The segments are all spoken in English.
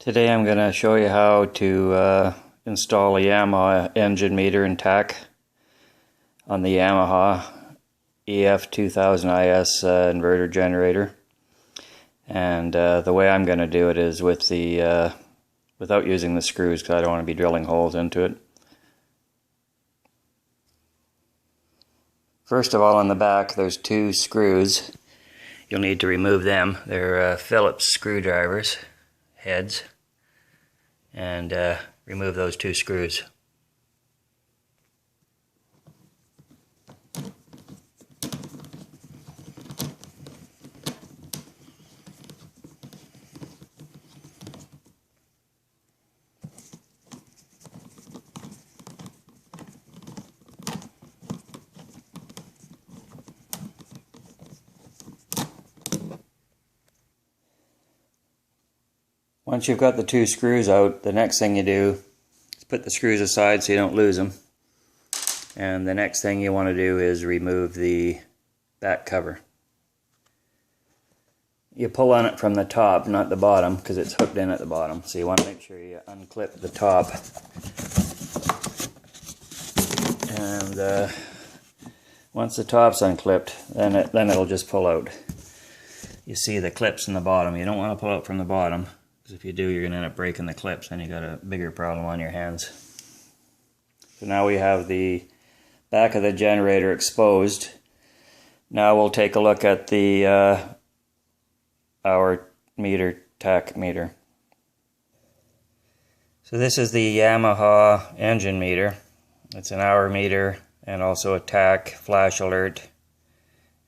Today I'm going to show you how to install a Yamaha engine meter and tach on the Yamaha ef2000is inverter generator. And the way I'm going to do it is with the without using the screws, because I don't want to be drilling holes into it. First of all, on the back there's two screws. You'll need to remove them. They're Phillips screwdrivers heads, and remove those two screws. Once you've got the two screws out, the next thing you do is put the screws aside so you don't lose them. And the next thing you want to do is remove the back cover. You pull on it from the top, not the bottom, because it's hooked in at the bottom. So you want to make sure you unclip the top. And once the top's unclipped, then it'll just pull out. You see the clips in the bottom. You don't want to pull out from the bottom. If you do, you're going to end up breaking the clips and you got a bigger problem on your hands. So now we have the back of the generator exposed. Now we'll take a look at the hour meter, tach meter. So this is the Yamaha engine meter. It's an hour meter and also a tach flash alert.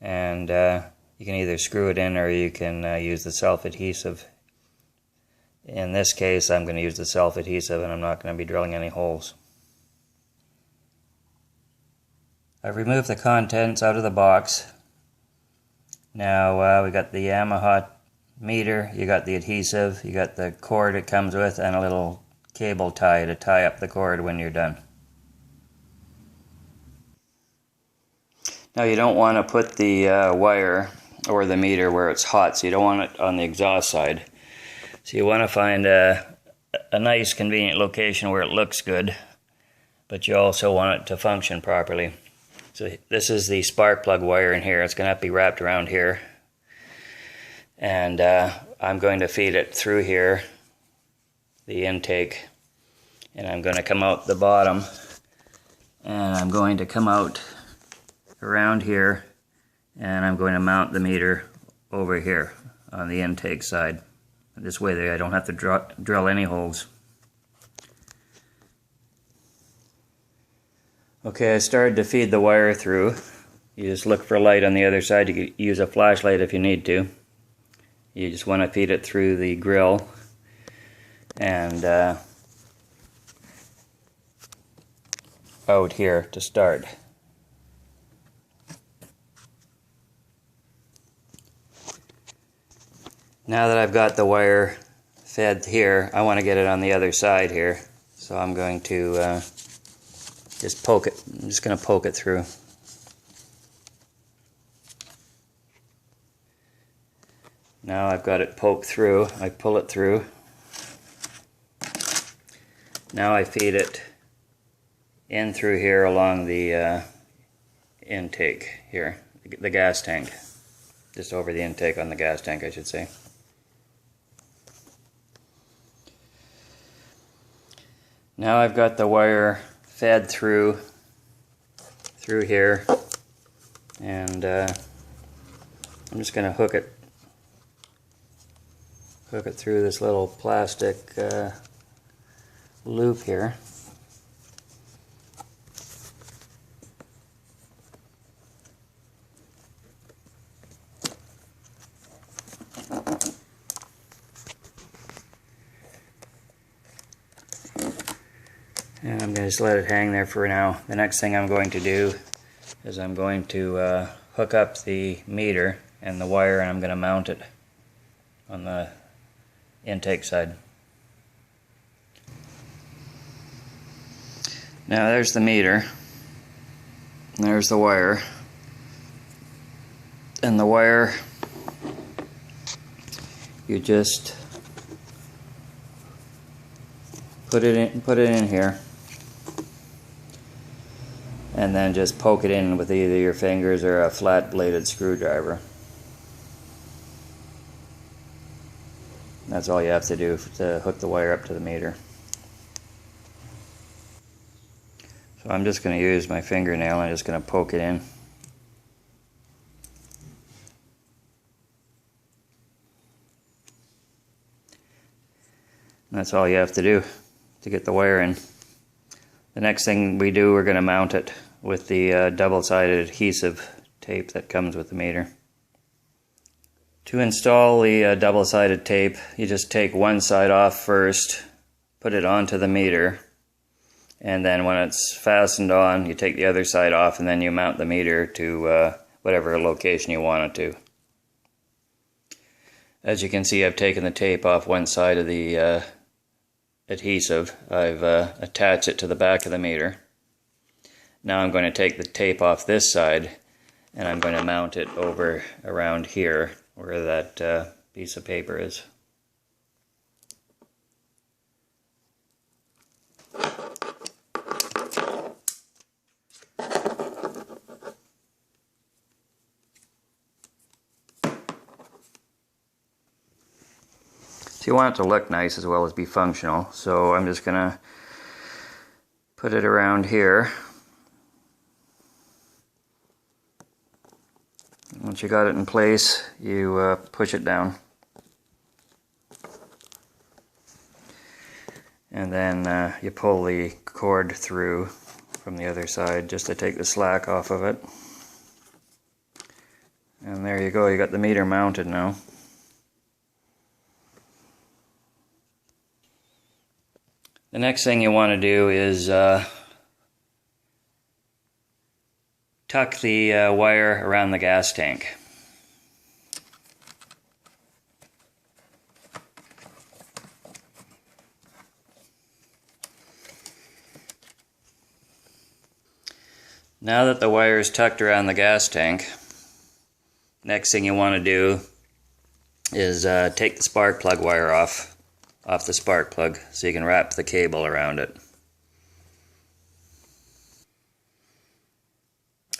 And you can either screw it in or you can use the self-adhesive. In this case, I'm going to use the self-adhesive and I'm not going to be drilling any holes. I've removed the contents out of the box. Now we got the Yamaha meter, you got the adhesive, you got the cord it comes with, and a little cable tie to tie up the cord when you're done. Now you don't want to put the wire or the meter where it's hot, so you don't want it on the exhaust side. So you want to find a nice convenient location where it looks good, but you also want it to function properly. So this is the spark plug wire in here. It's going to have to be wrapped around here. And I'm going to feed it through here, the intake. And I'm going to come out the bottom. And I'm going to come out around here. And I'm going to mount the meter over here on the intake side. This way I don't have to drill any holes. Okay, I started to feed the wire through. You just look for light on the other side. You can use a flashlight if you need to. You just want to feed it through the grill and out here to start. Now that I've got the wire fed here, I want to get it on the other side here. So I'm going to just poke it. I'm just going to poke it through. Now I've got it poked through. I pull it through. Now I feed it in through here along the intake here, the gas tank. Just over the intake on the gas tank, I should say. Now I've got the wire fed through here, and I'm just going to hook it through this little plastic loop here. And I'm going to just let it hang there for now. The next thing I'm going to do is I'm going to hook up the meter and the wire, and I'm going to mount it on the intake side. Now there's the meter, and there's the wire, and the wire you just Put it in here, and then just poke it in with either your fingers or a flat bladed screwdriver. That's all you have to do to hook the wire up to the meter. So I'm just going to use my fingernail. I'm just going to poke it in. And that's all you have to do to get the wire in. The next thing we do, we're going to mount it with the double-sided adhesive tape that comes with the meter. To install the double-sided tape, you just take one side off first, put it onto the meter, and then when it's fastened on, you take the other side off, and then you mount the meter to whatever location you want it to. As you can see, I've taken the tape off one side of the adhesive. I've attached it to the back of the meter. Now I'm going to take the tape off this side, and I'm going to mount it over around here where that piece of paper is. So you want it to look nice as well as be functional, so I'm just going to put it around here. Once you got it in place, you push it down. And then you pull the cord through from the other side just to take the slack off of it. And there you go, you got the meter mounted now. The next thing you want to do is tuck the wire around the gas tank. Now that the wire is tucked around the gas tank, next thing you want to do is take the spark plug wire off the spark plug so you can wrap the cable around it.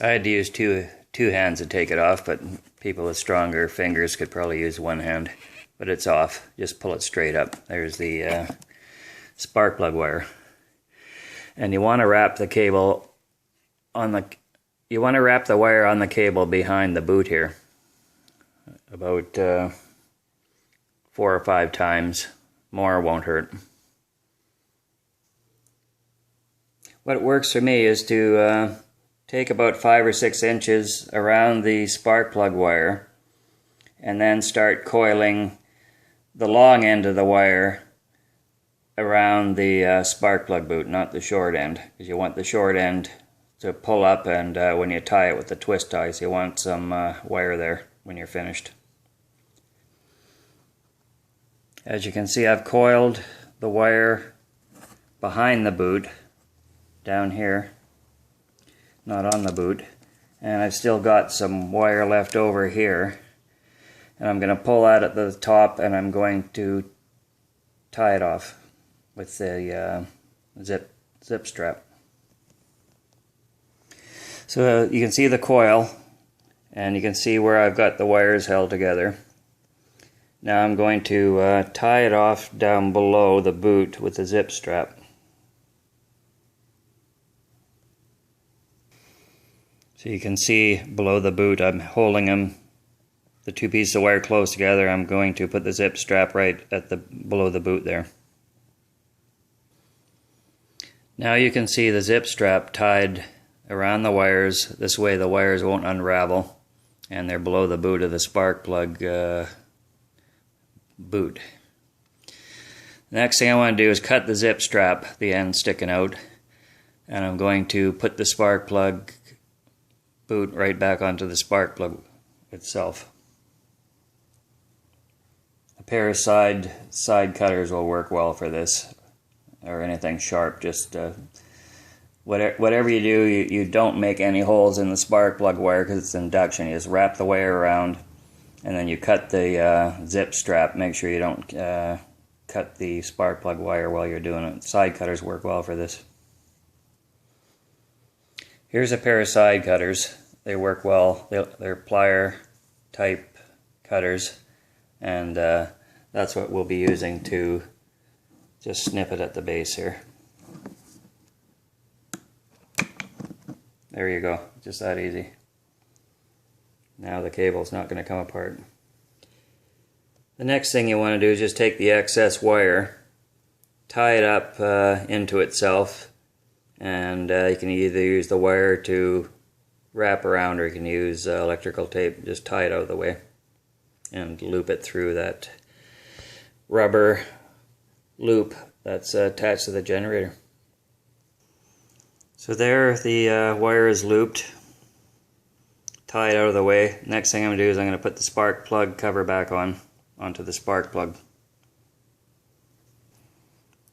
I had to use two hands to take it off, but people with stronger fingers could probably use one hand. But it's off. Just pull it straight up. There's the spark plug wire. And you want to wrap the cable on the wire on the cable behind the boot here. About 4 or 5 times. More won't hurt. What works for me is to take about 5 or 6 inches around the spark plug wire and then start coiling the long end of the wire around the spark plug boot, not the short end, because you want the short end to pull up, and when you tie it with the twist ties, you want some wire there when you're finished. As you can see, I've coiled the wire behind the boot down here, not on the boot, and I've still got some wire left over here, and I'm going to pull that at the top, and I'm going to tie it off with the zip strap. So you can see the coil, and you can see where I've got the wires held together. Now I'm going to tie it off down below the boot with the zip strap. So you can see below the boot, I'm holding them, the 2 pieces of wire close together. I'm going to put the zip strap right at below the boot there. Now you can see the zip strap tied around the wires. This way the wires won't unravel, and they're below the boot of the spark plug boot. The next thing I want to do is cut the zip strap, the end sticking out, and I'm going to put the spark plug boot right back onto the spark plug itself. A pair of side cutters will work well for this, or anything sharp. Just whatever you do, you don't make any holes in the spark plug wire because it's induction. You just wrap the wire around, and then you cut the zip strap. Make sure you don't cut the spark plug wire while you're doing it. Side cutters work well for this. Here's a pair of side cutters. They work well. They're plier type cutters, and that's what we'll be using to just snip it at the base here. There you go, just that easy. Now the cable's not going to come apart. The next thing you want to do is just take the excess wire, tie it up into itself, and you can either use the wire to wrap around, or you can use electrical tape. Just tie it out of the way and loop it through that rubber loop that's attached to the generator. So there, the wire is looped, tie it out of the way. Next thing I'm going to do is I'm going to put the spark plug cover back onto the spark plug.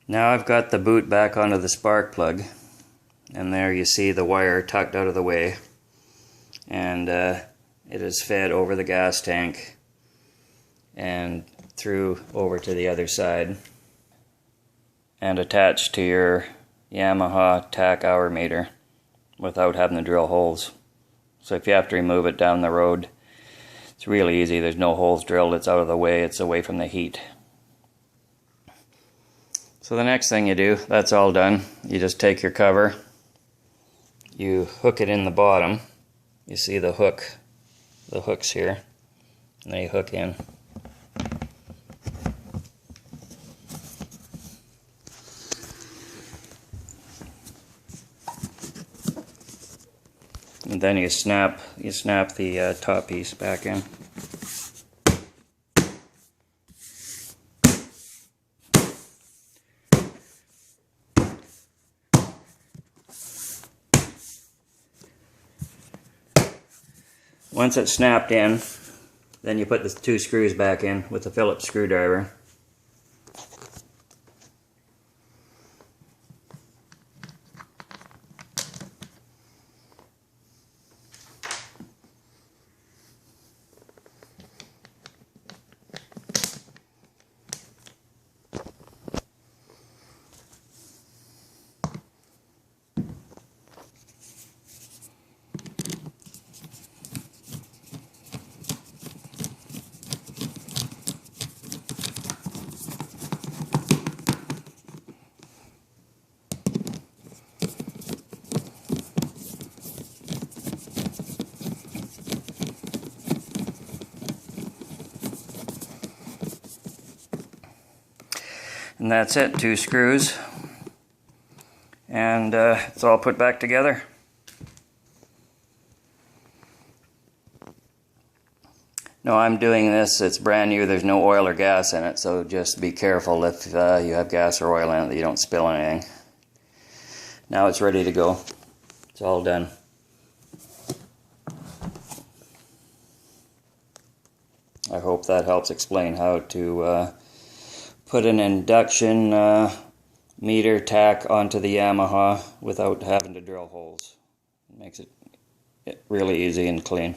Now I've got the boot back onto the spark plug, and there you see the wire tucked out of the way, and it is fed over the gas tank and through over to the other side and attached to your Yamaha tach hour meter without having to drill holes. So if you have to remove it down the road, it's really easy. There's no holes drilled. It's out of the way. It's away from the heat. So the next thing you do, that's all done. You just take your cover, you hook it in the bottom. You see the hooks here, and then you hook in. And then you snap the top piece back in. Once it's snapped in, then you put the 2 screws back in with the Phillips screwdriver. And that's it, 2 screws, and it's all put back together. No, I'm doing this, it's brand new, there's no oil or gas in it, so just be careful if you have gas or oil in it that you don't spill anything. Now it's ready to go. It's all done. I hope that helps explain how to put an induction meter tach onto the Yamaha without having to drill holes. It makes it really easy and clean.